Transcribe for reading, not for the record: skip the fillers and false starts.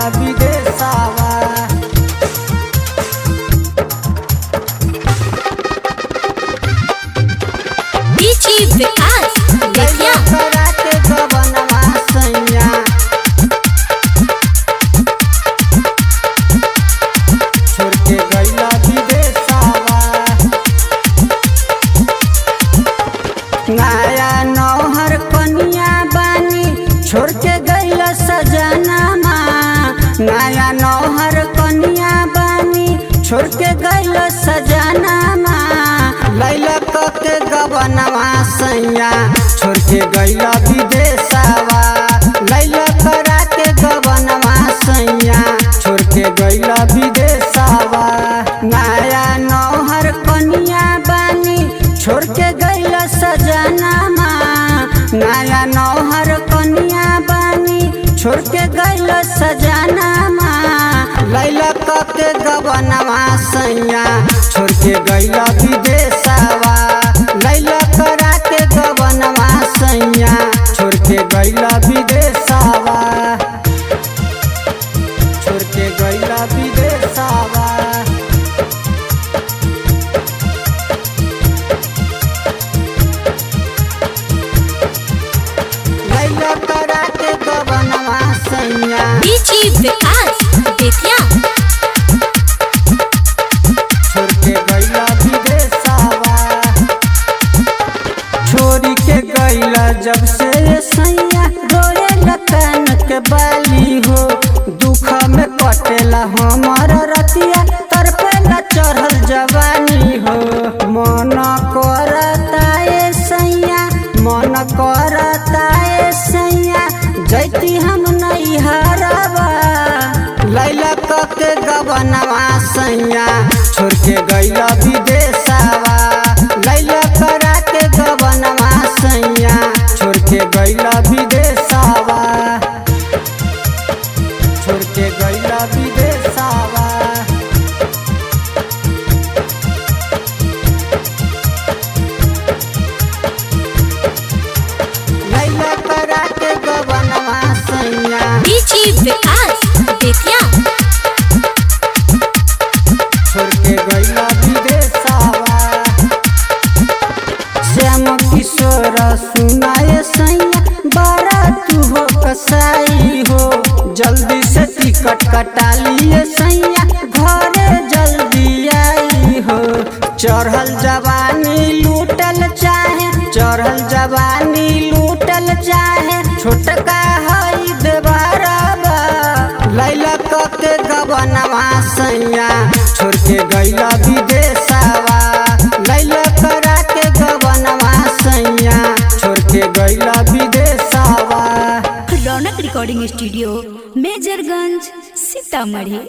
गइला विदेशवा। विकास गइला करा के गबनवा सैया, छोड़ के गइला विदेशवा। नया नौहर कनिया बानी छोड़ के गइला सजनामा। नया नौहर कनिया बानी छोड़ के गइला सजनामा। लैला के गबनवा सैया, छोड़ के गइला विदेशवा। लैला करा के गबनवा सैया, छोड़ के गइला विदेशवा। नया नौहर कनिया बानी छोड़ के गइला सजनामा। नया नौहर कनिया बानी छोड़ के गइला सजनामा। लैला के गबनवा सैया, छोड़ के गइला विदेशवा। लैला करा के गबनवा सैया, छोड़ के गइला विदेशवा। छोड़ के गइला विदेशवा। लैला करा के गबनवा सैया, विकास बेतिया छोड़ के गइला विदेशवा। छोड़ी के गइला जब से सैया, रोए लतन के बाली हो। दुख में कटेला हमार रतिया, तरपेला चढ़ल जवानी हो। मन करता ए सैया, मन करता ए सैया, जैती हम नैहरवा। लैला के गबनवा सैया, छोड़ के गइला विदेशवा। लैला करा के गबनवा सैया, छोड़ के गइला विदेशवा। छोड़ के गइला विदेशवा। लैला करा के गबनवा सैया, विकास बेतिया छोड़ के गइला विदेशवा। श्याम किशोर सुनाए सैया, बड़ा तू हो कसाई हो। जल्दी से टिकट कटा लिए सैया, घरे जल्दी आई हो। चढ़ल जवानी लूटल चाहे, चढ़ल जवानी लूटल चाहे, छोटका हई देवरवा। लैला के गबनवा सैया, छोड़ के गइला विदेशवा। लैला करा के गबनवा सैया, छोड़ के गइला विदेशवा। रौनक रिकॉर्डिंग स्टूडियो मेजरगंज सीतामढ़ी।